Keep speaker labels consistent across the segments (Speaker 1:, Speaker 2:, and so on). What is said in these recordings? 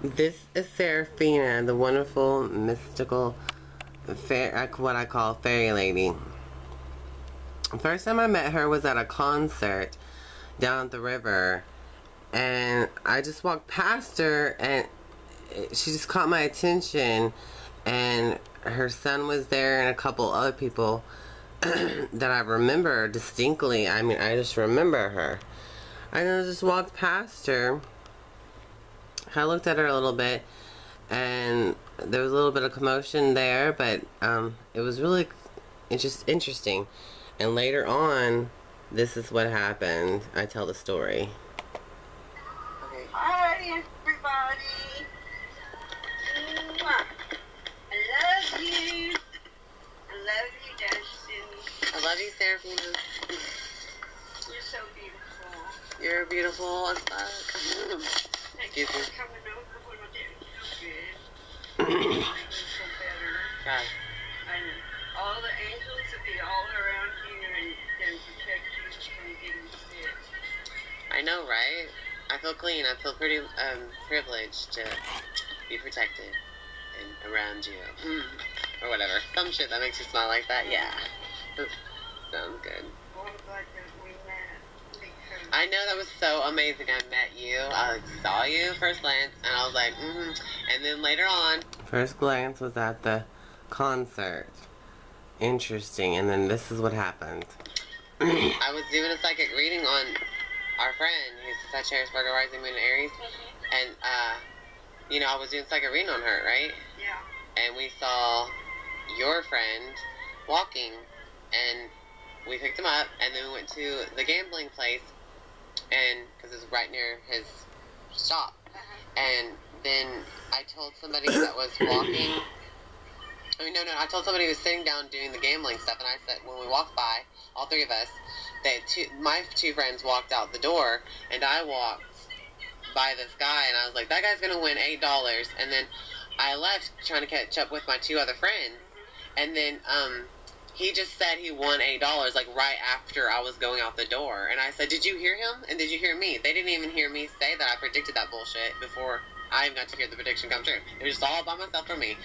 Speaker 1: This is Saraphenia, the wonderful, mystical, what I call fairy lady. The first time I met her was at a concert down at the river, and I just walked past her, and she just caught my attention, and her son was there and a couple other people that I remember distinctly. I mean, I just remember her. I just walked past her. I looked at her a little bit, and there was a little bit of commotion there, but it was really just interesting. And later on, this is what happened. I tell the story.
Speaker 2: Okay. Hi, everybody. Mwah. I love you. I love you, Dustin.
Speaker 1: I love you, Seraphina.
Speaker 2: You're so beautiful.
Speaker 1: You're beautiful as fuck.
Speaker 2: Thank you for coming over when I didn't feel good. I feel better.
Speaker 1: God.
Speaker 2: And all the angels will be all around you and protect you from getting sick.
Speaker 1: I know, right? I feel clean. I feel pretty privileged to be protected and around you. Or whatever. Some shit that makes you smile like that. Yeah. Sounds good.
Speaker 2: Well, I'm glad that we met. Because
Speaker 1: I know, that was so amazing. I met you. I saw you first glance, and I was like, And then later on, first glance was at the concert. Interesting. And then this is what happened. I was doing a psychic reading on our friend, who's Sagittarius, Virgo, Rising, Moon, and Aries, and you know, I was doing psychic reading on her, right?
Speaker 2: yeah.
Speaker 1: And we saw your friend walking, and we picked him up, and then we went to the gambling place, and because it was right near his shop. And then I told somebody that was walking. I told somebody who was sitting down doing the gambling stuff, and I said, when we walked by, all three of us, my two friends walked out the door, and I walked by this guy, and I was like, that guy's gonna win $8, and then I left trying to catch up with my two other friends, and then, he just said he won $8, like, right after I was going out the door. And I said, did you hear him? And did you hear me? They didn't even hear me say that I predicted that bullshit before I even got to hear the prediction come true. It was just all by myself for me.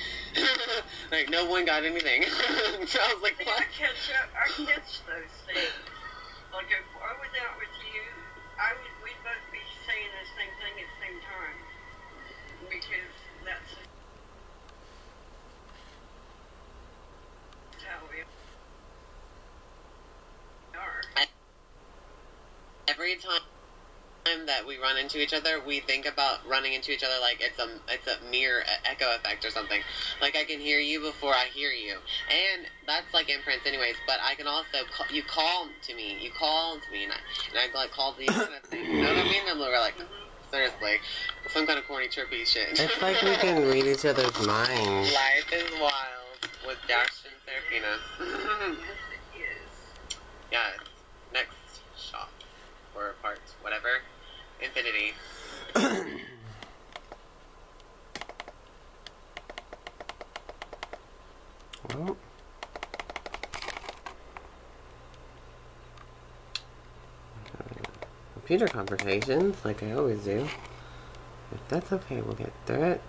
Speaker 1: Like, no one got anything. So I was like, what?
Speaker 2: I catch those things. Like, if I was out with you, we'd both be saying the same thing at the same time. Because that's how we are.
Speaker 1: Every time that we run into each other, we think about running into each other like it's a mirror echo effect or something. Like, I can hear you before I hear you, and that's like imprints anyways. But I can also you call to me, and I like call to you kind of thing. You know what I mean? And we're like, seriously, some kind of corny trippy shit. It's like we can read each other's minds. Life is wild with Dash and Seraphina.
Speaker 2: Yes, it is.
Speaker 1: Yeah. Next shop or parts, whatever. Infinity. Well, computer conversations, like I always do. If that's okay, we'll get through it.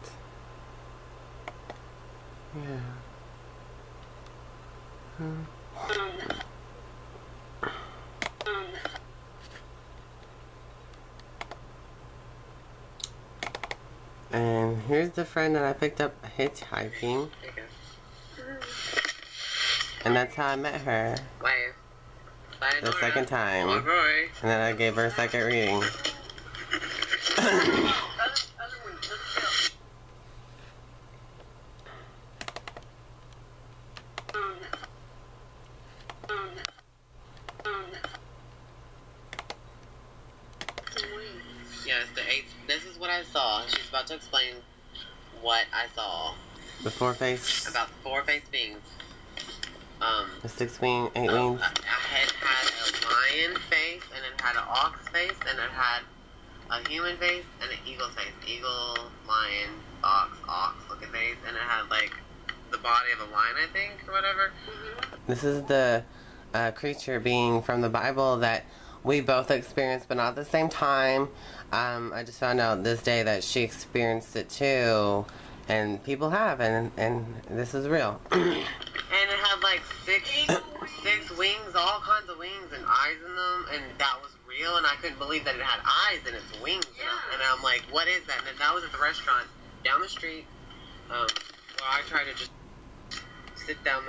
Speaker 1: Yeah. And here's the friend that I picked up hitchhiking. And that's how I met her. The second time. And then I gave her a second reading. Yes, the 8th. This is what I saw. She's about to explain what I saw. The 4-face? About the 4-faced beings. The 6 wing, 8 wings. It had a lion face, and it had an ox face, and it had a human face, and an eagle face. Eagle, lion, ox, looking face, and it had like the body of a lion, I think, or whatever. This is the creature being from the Bible that we both experienced, but not at the same time. I just found out this day that she experienced it too, and people have, and this is real. And it had like six wings, all kinds of wings and eyes in them, and that was real, and I couldn't believe that it had eyes in its wings. Yeah. And I'm like, what is that? And then that was at the restaurant down the street, where I tried to just sit down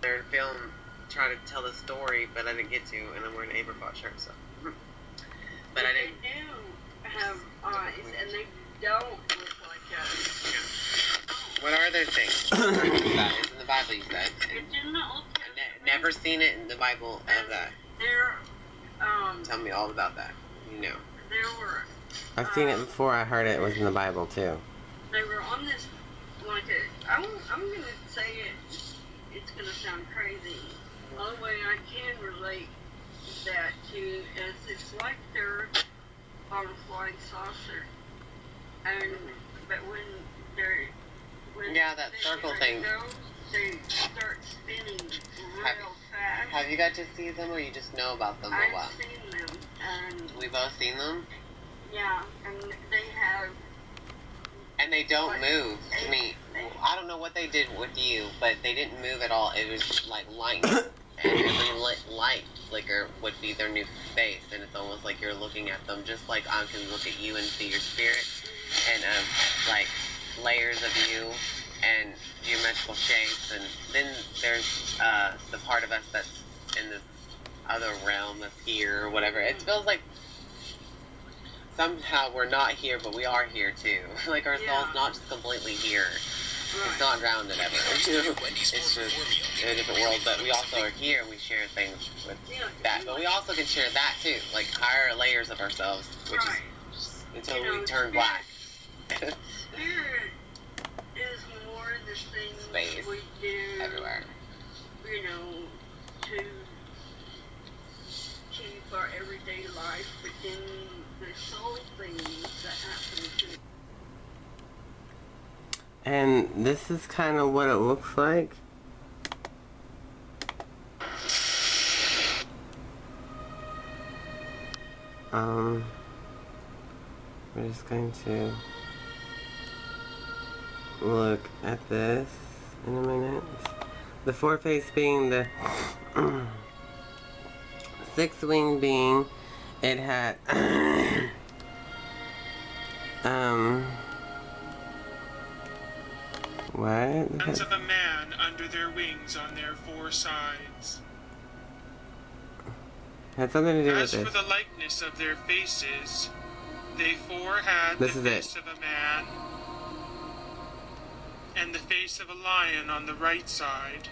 Speaker 1: there and film, try to tell the story, but I didn't get to, and I'm wearing an apricot shirt, so. But I didn't.
Speaker 2: They do have eyes, and they don't look like us.
Speaker 1: Yeah. What are their things? It's in the Bible, you said.
Speaker 2: It's in the Old Testament.
Speaker 1: Never seen it in the Bible of that.
Speaker 2: They're,
Speaker 1: Tell me all about that. You know.
Speaker 2: There were.
Speaker 1: I've seen it before. I heard it was in the Bible too.
Speaker 2: They were on this, like I'm gonna say it. It's gonna sound crazy. The only way I can relate that to is it's like they're on a flying saucer, but when
Speaker 1: yeah, that circle thing.
Speaker 2: They start spinning real fast.
Speaker 1: Have you got to see them, or you just know about them?
Speaker 2: I've seen them, and
Speaker 1: we both seen them.
Speaker 2: Yeah, and they have.
Speaker 1: And they don't move to me. I don't know what they did with you, but they didn't move at all. It was like light. And every light flicker would be their new face. And it's almost like you're looking at them just like I can look at you and see your spirit. And like layers of you and geometrical shapes. And then there's the part of us that's in this other realm that's here or whatever. It feels like somehow we're not here, but we are here too. Like our soul's not just completely here. Right. It's not grounded ever. It's just in a different world, but we also are here and we share things with that. But we also can share that too, like higher layers of ourselves, which is until we turn black.
Speaker 2: Spirit is more the things
Speaker 1: Space
Speaker 2: we do
Speaker 1: everywhere.
Speaker 2: You know, to keep our everyday life within the soul things that happen to.
Speaker 1: And this is kind of what it looks like. We're just going to look at this in a minute. The four-face being the six-wing being, it had what?
Speaker 3: Hands of a man under their wings on their four sides.
Speaker 1: Had something to do with
Speaker 3: this. As for the likeness of their faces, they four had the face of a man, and the face of a lion on the right side,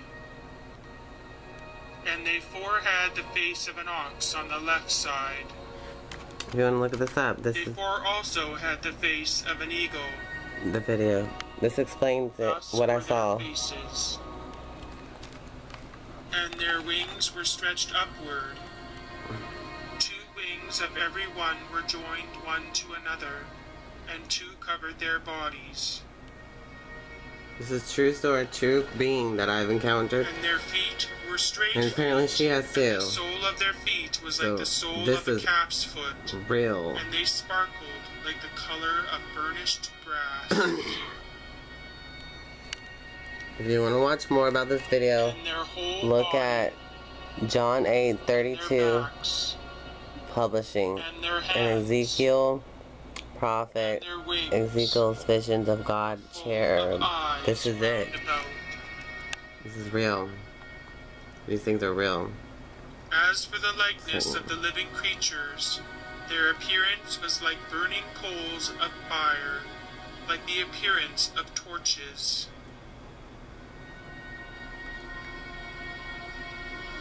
Speaker 3: and they four had the face of an ox on the left side.
Speaker 1: If you want to look this up,
Speaker 3: they four also had the face of an eagle.
Speaker 1: The video. This explains it, what I saw.
Speaker 3: Faces. And their wings were stretched upward. 2 wings of every one were joined one to another, and 2 covered their bodies.
Speaker 1: This is true story, true being that I've encountered.
Speaker 3: And their feet were straight.
Speaker 1: And apparently she has too.
Speaker 3: The sole of their feet was like the sole of a calf's foot.
Speaker 1: Real.
Speaker 3: And they sparkled like the color of burnished brass.
Speaker 1: If you want to watch more about this video, look at John 8:32 Publishing and Ezekiel Prophet, Ezekiel's Visions of God Cherub. This is it. This is real. These things are real.
Speaker 3: As for the likeness of the living creatures, their appearance was like burning coals of fire, like the appearance of torches.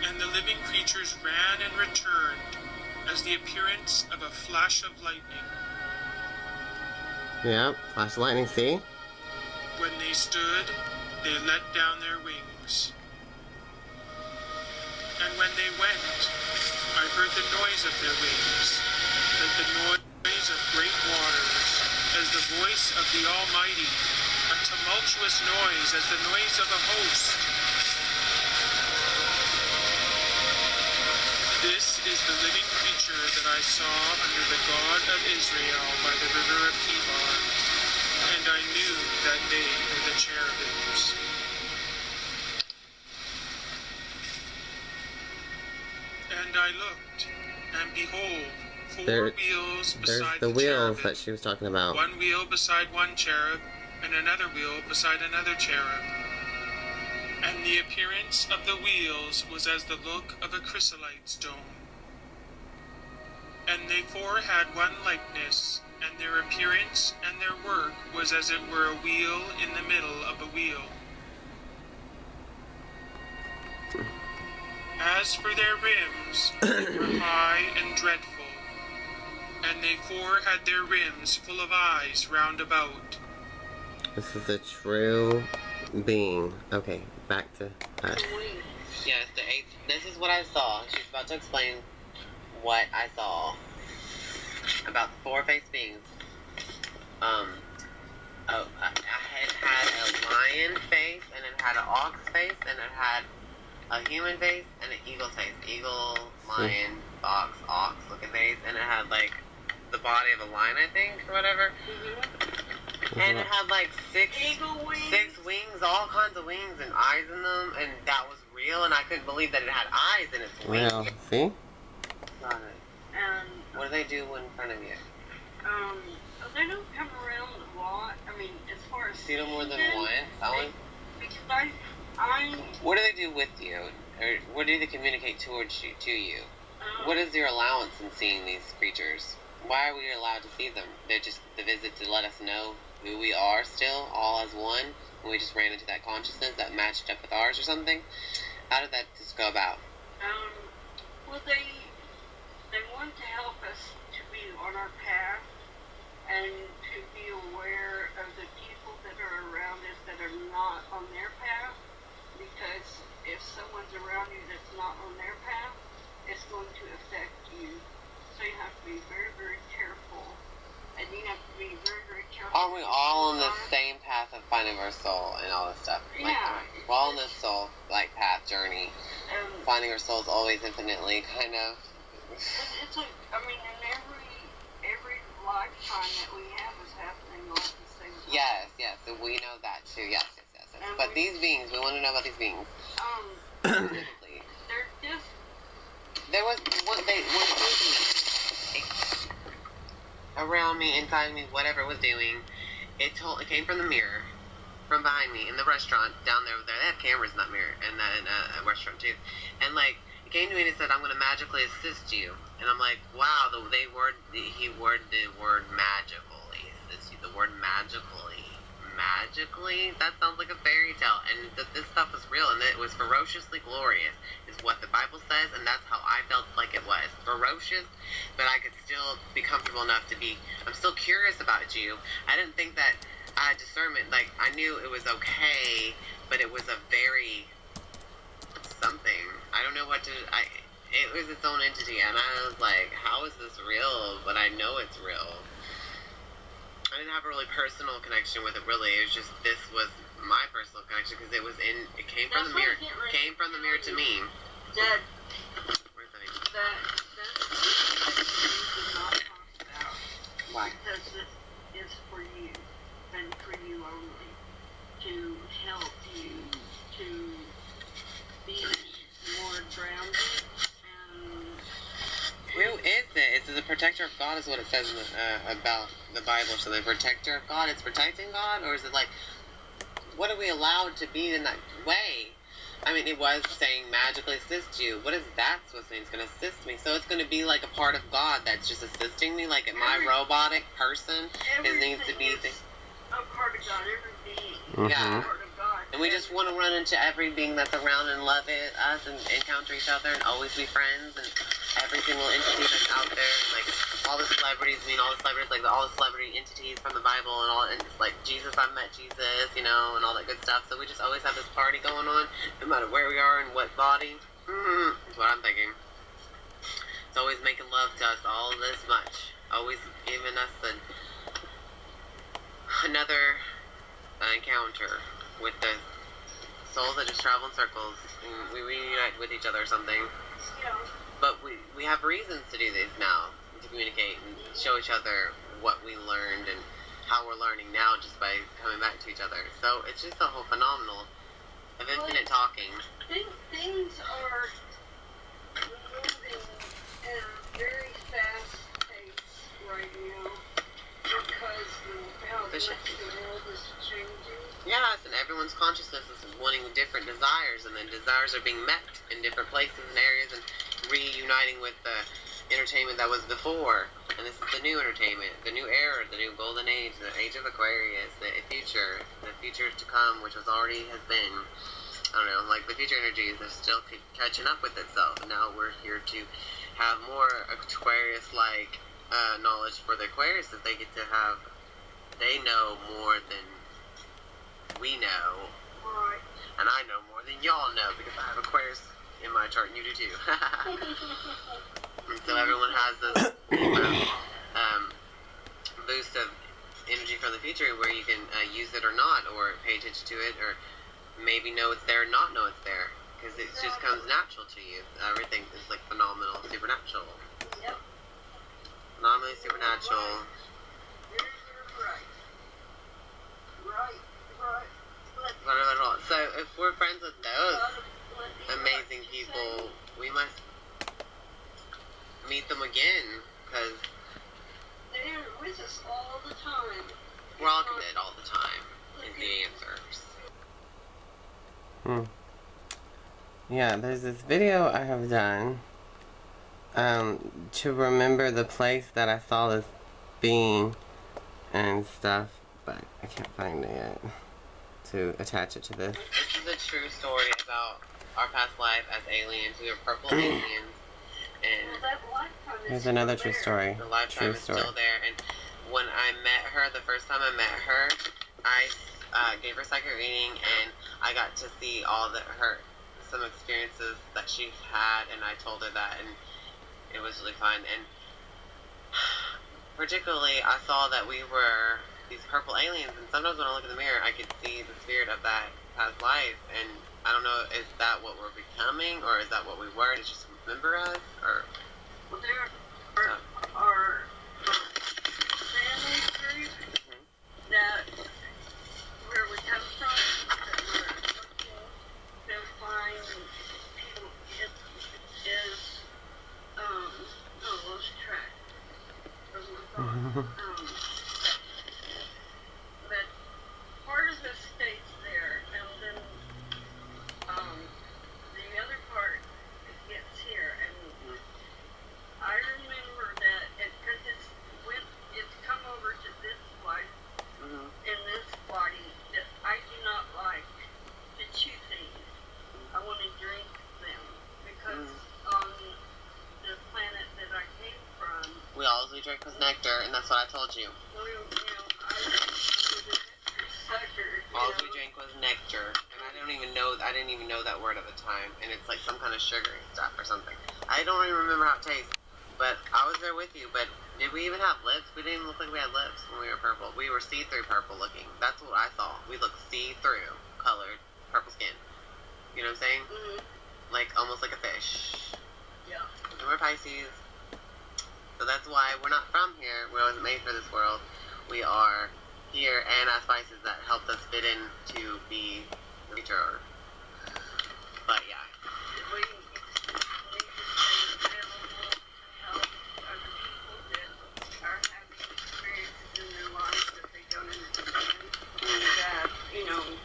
Speaker 3: And the living creatures ran and returned as the appearance of a flash of lightning.
Speaker 1: Yep, flash of lightning, see?
Speaker 3: When they stood, they let down their wings. And when they went, I heard the noise of their wings, like the noise of great waters, as the voice of the Almighty, a tumultuous noise as the noise of a host. This is the living picture that I saw under the God of Israel by the river of Kibar, and I knew that they were the cherubims. And I looked, and behold, four wheels beside
Speaker 1: the wheels
Speaker 3: cherubim,
Speaker 1: that she was talking about.
Speaker 3: one wheel beside one cherub, and another wheel beside another cherub. And the appearance of the wheels was as the look of a chrysolite stone. And they four had one likeness, and their appearance and their work was as it were a wheel in the middle of a wheel. As for their rims, they were high and dreadful, and they four had their rims full of eyes round about.
Speaker 1: This is a true being. Okay, back to us. Yes, this is what I saw. She's about to explain what I saw about the four-faced beings. It had a lion face, and it had an ox face, and it had a human face, and an eagle face. Eagle, lion, ox, looking face, and it had like the body of a lion, I think, or whatever. And it had like six wings, all kinds of wings and eyes in them, and that was real, and I couldn't believe that it had eyes in its wings. Well, see?
Speaker 2: And
Speaker 1: What do they do in front of you?
Speaker 2: they don't come around a lot. I mean, as far as
Speaker 1: See them more than once?
Speaker 2: because I
Speaker 1: What do they do with you? Or what do they communicate towards you, to you? What is your allowance in seeing these creatures? Why are we allowed to see them? They're just the visit to let us know who we are still, all as one, and we just ran into that consciousness that matched up with ours or something? How did that just go about?
Speaker 2: well, they want to help us to be on our path and to be aware of the people that are around us that are not on their path, because if someone's around you that's not on their path, it's going to affect you. So you have to be very, very careful. And you have to be very, very careful.
Speaker 1: Are we all on the same path of finding our soul and all this stuff? Like,
Speaker 2: Yeah.
Speaker 1: we're all on this soul, like, path journey. Finding our souls always infinitely, kind of.
Speaker 2: It's like, I mean, in every lifetime that we have is happening all at the same time.
Speaker 1: Yes, so we know that too. Yes. But these beings, we want to know about these beings. Specifically.
Speaker 2: They're just...
Speaker 1: There was one day, around me, inside me, whatever it was doing, it came from the mirror, from behind me, in the restaurant, down there. They have cameras in that mirror, and in a restaurant too. And like, it came to me and it said, "I'm going to magically assist you." And I'm like, wow, he worded the word magically. The word magically. Magically? That sounds like a fairy tale. And this stuff was real, and it was ferociously glorious, is what the Bible says, and that's how I felt like it was. Ferocious, but I could still be comfortable enough to be... I'm still curious about you. I didn't think that I had discernment. Like, I knew it was okay, but it was a very... something. I don't know what to... It was its own entity, and I was like, how is this real? But I know it's real. I didn't have a really personal connection with it, really. It was just, this was my personal connection, because it came from the mirror. Came from the mirror to me.
Speaker 2: That...
Speaker 1: Where's that?
Speaker 2: That's something that you did not talk about.
Speaker 1: Why?
Speaker 2: Because it is for you, and for you only, to help you to be more grounded and...
Speaker 1: Who is it? It's the protector of God is what it says about the Bible. So the protector of God, it's protecting God? Or is it like, what are we allowed to be in that way? I mean, it was saying magically assist you. What is that supposed to mean? It's going to assist me. So it's going to be like a part of God that's just assisting me? Like my robotic person needs to be...
Speaker 2: a part of God, every being.
Speaker 1: Yeah.
Speaker 2: A part of God.
Speaker 1: And we just want to run into every being that's around and love us and encounter each other and always be friends, and every single entity that's out there, and like all the celebrities, all the celebrity entities from the Bible and all, and it's like Jesus, I've met Jesus, and all that good stuff. So we just always have this party going on, no matter where we are and what body. That's what I'm thinking. It's always making love to us all this much, always giving us another encounter with the souls that just travel in circles, and we reunite with each other or something.
Speaker 2: Yeah.
Speaker 1: But we have reasons to do this now, to communicate and show each other what we learned and how we're learning now just by coming back to each other. So it's just a whole phenomenal of infinite talking.
Speaker 2: Things are moving at a very fast pace right now because how much the world is changing.
Speaker 1: Yes, and everyone's consciousness is wanting different desires, and then desires are being met in different places and areas and reuniting with the entertainment that was before. And this is the new entertainment, the new era, the new golden age, the age of Aquarius, the future to come, which already has been. I don't know, like the future energies are still catching up with itself. And now we're here to have more Aquarius-like knowledge for the Aquarius that they get to have. They know more than we know.
Speaker 2: Right.
Speaker 1: And I know more than y'all know because I have Aquarius in my chart and you do too. And so everyone has this boost of energy from the future where you can use it or not, or pay attention to it, or maybe know it's there and not know it's there, because it just comes natural to you. Everything is like phenomenal, supernatural.
Speaker 2: Yep.
Speaker 1: Phenomenally supernatural.
Speaker 2: You're right. Right.
Speaker 1: So if we're friends with those amazing people, we must meet them again, because
Speaker 2: they're with us all the time.
Speaker 1: We're all committed all the time, is the answers.
Speaker 4: Yeah, there's this video I have done to remember the place that I saw this being and stuff, but I can't find it yet to attach it to this.
Speaker 1: This is a true story about our past life as aliens. We were purple aliens, and
Speaker 4: here's another true story.
Speaker 1: The lifetime is still there. And when I met her, the first time I met her, I gave her psychic reading, and I got to see some experiences that she's had, and I told her that, and it was really fun. And particularly, I saw that we were these purple aliens, and sometimes when I look in the mirror, I could see the spirit of that past life, and I don't know, is that what we're becoming, or is that what we were, to just remember us, or...
Speaker 2: Well, there are family groups that, where we come from, that we're looking to find people, lost track of my thoughts. But part of the stays there, and then the other part gets here, and I remember that because it's come over to this life, in this body, that I do not like to chew things. I want to drink them, because on the planet that I came from,
Speaker 1: all we drank was nectar, and that's what I told you.
Speaker 2: I was a sucker.
Speaker 1: All we drank was nectar, and I didn't even know that word at the time, and it's like some kind of sugary stuff or something. I don't even remember how it tastes, but I was there with you. But did we even have lips? We didn't even look like we had lips when we were purple. We were see-through purple looking. That's what I saw. We looked see-through, colored, purple skin. You know what I'm saying? Like, almost like a fish.
Speaker 2: Yeah.
Speaker 1: And we're Pisces. So that's why we're not from here. We wasn't made for this world. We are here, and as Pisces, that helped us fit in to be the future. But yeah.
Speaker 2: We need to stay available to help other people that are having experiences in their lives that they don't understand. That,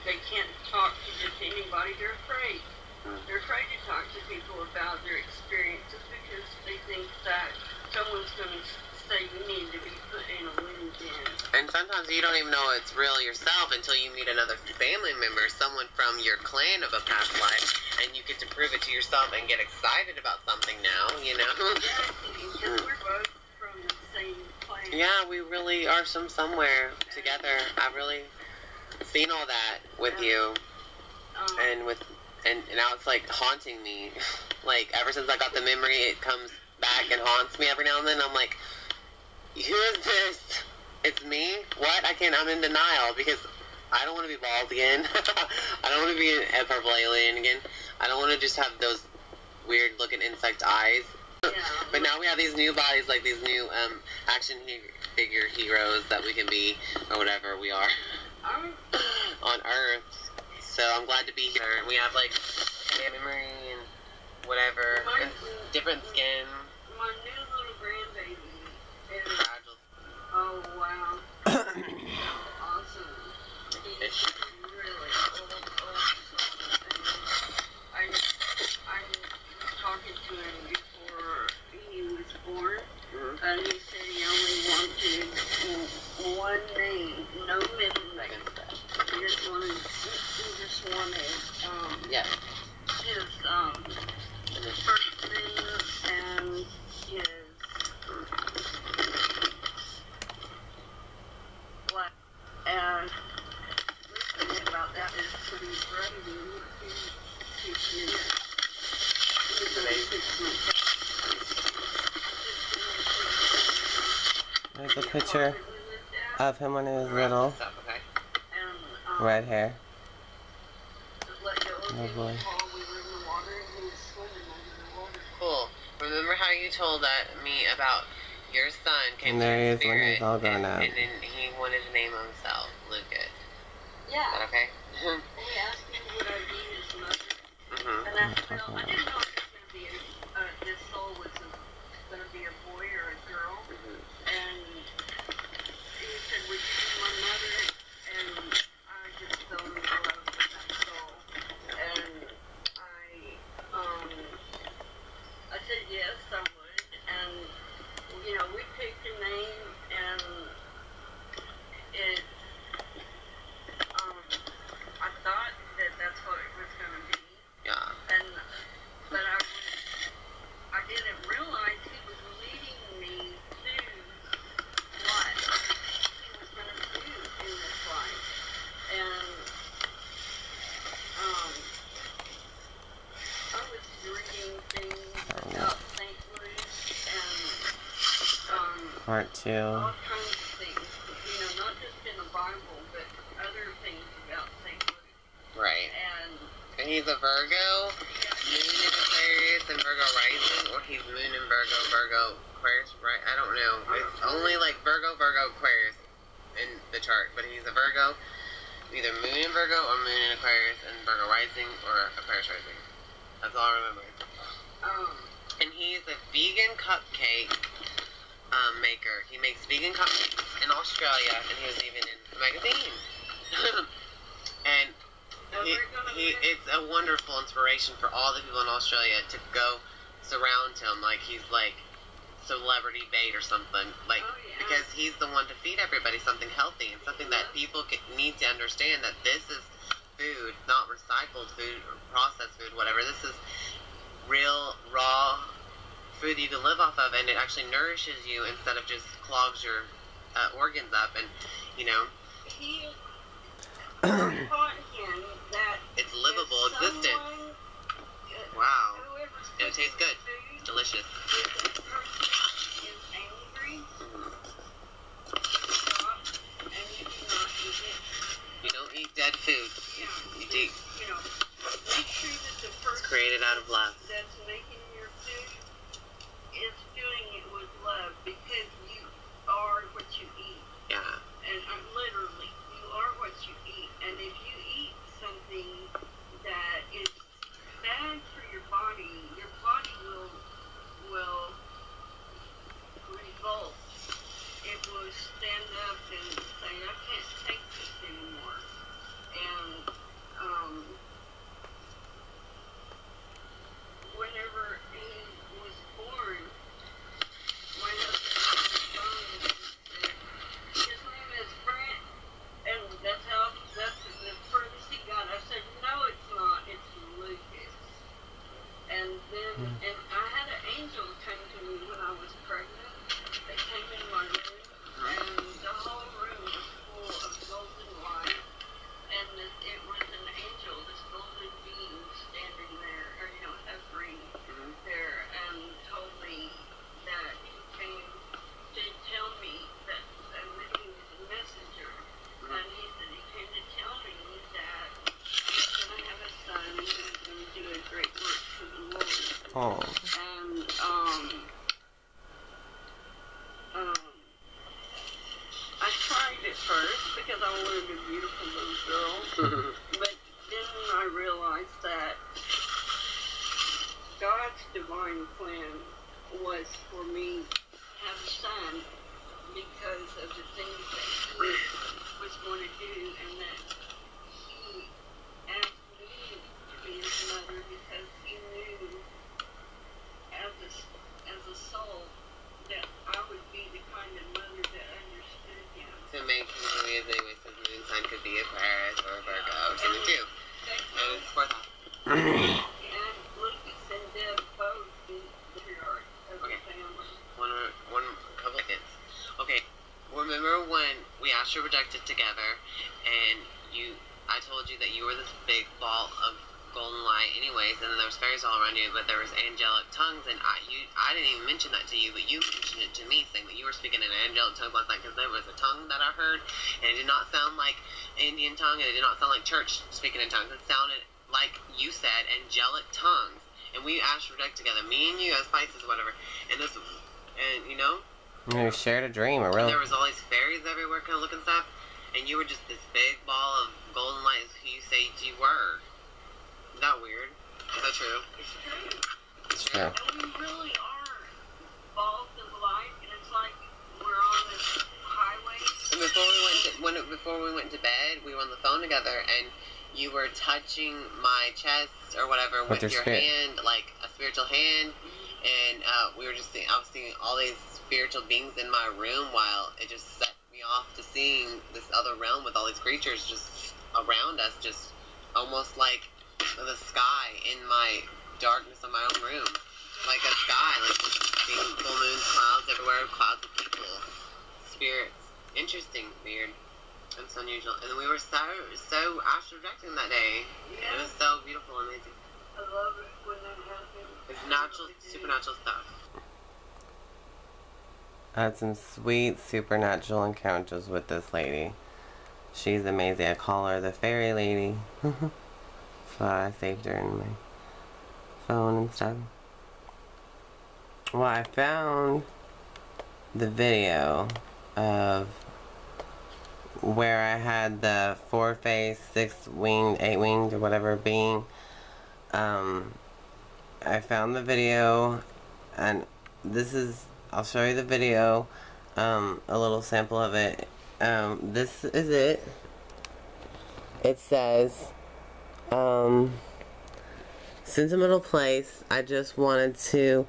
Speaker 2: they can't talk to just anybody. They're afraid. They're afraid to talk to people about their experiences because they think that someone's going to say you need to be put in a wind bin.
Speaker 1: And sometimes you don't even know it's real yourself until you meet another family member, someone from your clan of a past life, and you get to prove it to yourself and get excited about something now,
Speaker 2: Exactly, because we're both from the same clan.
Speaker 1: Yeah, we really are somewhere together. I've really seen all that with you, and now it's like haunting me. Like ever since I got the memory, it comes back and haunts me every now and then. I'm like, who is this? It's me? What? I'm in denial because I don't want to be bald again. I don't want to be a purple alien again. I don't want to just have those weird looking insect eyes. But now we have these new bodies, like these new action figure heroes that we can be, or whatever we are, on Earth. So I'm glad to be here. We have like memory and whatever, and different skin.
Speaker 2: My new little grandbaby is...
Speaker 1: Fragile.
Speaker 2: Oh, wow. Awesome. He's really old. I was talking to him before he was born, and he said he only wanted one name, no middle name. He just wanted
Speaker 1: Yeah.
Speaker 2: his first name and his what, and the thing about that is pretty brave.
Speaker 4: There's a picture of him when he was little.
Speaker 1: Okay.
Speaker 4: Red hair. Oh boy.
Speaker 1: Cool. Remember how you told me about your son came
Speaker 4: And there he
Speaker 1: to
Speaker 4: is when
Speaker 1: spirit,
Speaker 4: he's all grown up.
Speaker 1: and then he wanted to name himself Lucas.
Speaker 2: Yeah.
Speaker 1: Is that okay?
Speaker 2: He asked me would I be his mother, and I said, well, I didn't know if it was going to be this soul was going to be a boy or a girl, and he said, would you be my mother? And I just fell in love with that soul, and I said yes, I would, and you know, we picked a name, and it. I thought that that's what it was going to be.
Speaker 1: Yeah.
Speaker 2: But I didn't realize he was leading me to what he was going to do in this life. And I was reading things about St. Louis and
Speaker 4: Part 2.
Speaker 2: all kinds of things. You know, not just in the Bible, but other things about St. Louis.
Speaker 1: Right. And he's a Virgo, Moon in Aquarius, and Virgo rising, or he's Moon in Virgo, Virgo, Aquarius, right? I don't know. It's only like Virgo, Aquarius in the chart, but he's a Virgo, either Moon in Virgo or Moon in Aquarius, and Virgo rising or Aquarius rising. That's all I remember. And he's a vegan cupcake maker. He makes vegan cupcakes in Australia, and he was even in a magazine. And it's a wonderful inspiration for all the people in Australia to go surround him like he's like celebrity bait or something, like because he's the one to feed everybody something healthy and something that people need to understand that this is food, not recycled food or processed food, whatever. This is real raw food you can live off of, and it actually nourishes you instead of just clogs your organs up, and you know. It's livable existence. Wow. And it tastes good. It's delicious.
Speaker 2: If a person is angry, stop, and you do not eat it.
Speaker 1: You don't eat dead food. You eat.
Speaker 2: You know, make sure that the person
Speaker 1: It's created out of love.
Speaker 2: that's making your food is doing it with love, because you are what you eat.
Speaker 1: Yeah.
Speaker 2: And literally, you are what you eat. And if you eat something that is bad for your body will revolt. It will stand up and say, I can't take this anymore. And divine plan was for me to have a son because of the things that he was going to do, and that he asked me to be his mother because he knew as a soul that I would be the kind of mother that understood him.
Speaker 1: To make him believe that his moon sign could be Aquarius or Virgo or something too. And it's for that.
Speaker 2: And Lucas and Deb both in the patriarch of the family.
Speaker 1: One couple of kids. Okay, remember when we asked you rejected together, and I told you that you were this big ball of golden light anyways, and then there was fairies all around you, but there was angelic tongues, and I didn't even mention that to you, but you mentioned it to me, saying that you were speaking in angelic tongues last night, because there was a tongue that I heard, and it did not sound like Indian tongue, and it did not sound like church speaking in tongues. It sounded like you said angelic tongues, and we asked for reject together, me and you as Pisces or whatever, and you know,
Speaker 4: we shared a dream,
Speaker 1: and there was all these fairies everywhere kind of looking stuff, and you were just this big ball of golden light, is who you say you were. Is that weird? Is that true?
Speaker 2: It's true.
Speaker 4: It's true.
Speaker 2: And we really are balls of light, and it's like we're on this highway.
Speaker 1: And before we went to bed, we were on the phone together, and you were touching my chest or whatever with your hand, like a spiritual hand, and we were just seeing. I was seeing all these spiritual beings in my room, while it just set me off to seeing this other realm with all these creatures just around us, just almost like the sky in my darkness of my own room, like a sky, like being full moons, clouds everywhere, clouds of people, spirits. Interesting, weird, and so unusual. And we were so astral projecting that day. Yeah. It was so beautiful and amazing.
Speaker 2: I love it when that happens.
Speaker 1: It's natural, supernatural stuff.
Speaker 4: I had some sweet supernatural encounters with this lady. She's amazing. I call her the fairy lady. So I saved her in my phone and stuff. Well, I found the video of where I had the 4-faced, 6-winged, 8-winged, or whatever being. I found the video, and I'll show you the video, a little sample of it. This is it. It says, sentimental place I just wanted to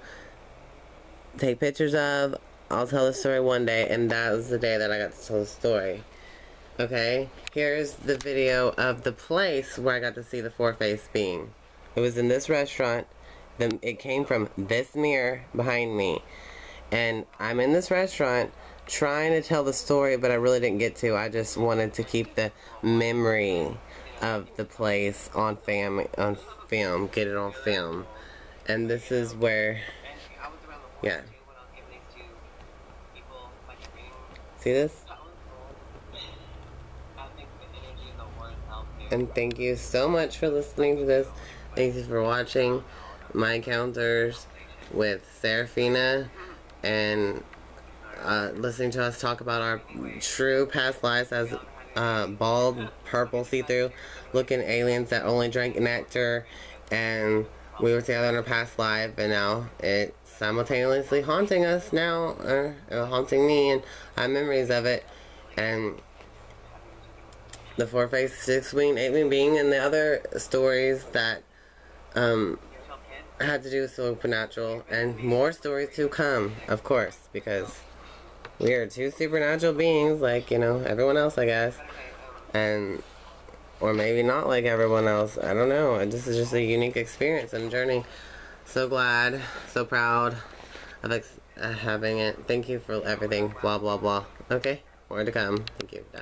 Speaker 4: take pictures of. I'll tell the story one day, and that was the day that I got to tell the story. Okay, here's the video of the place where I got to see the 4-faced being. It was in this restaurant. It came from this mirror behind me, and I'm in this restaurant trying to tell the story, but I really didn't get to. I just wanted to keep the memory of the place on film, get it on film. And this is where, yeah. See this? And thank you so much for listening to this. Thank you for watching my encounters with Saraphenia and listening to us talk about our true past lives as bald, purple, see-through looking aliens that only drank nectar, and we were together in our past life, and now it's simultaneously haunting us now, haunting me, and I have memories of it. And the 4-faced, 6-winged, 8-winged being, and the other stories that had to do with supernatural, and more stories to come, of course, because we are two supernatural beings, like, you know, everyone else, I guess. And, or maybe not like everyone else. I don't know. This is just a unique experience and journey. So glad, so proud of having it. Thank you for everything. Blah, blah, blah. Okay? More to come. Thank you. Bye.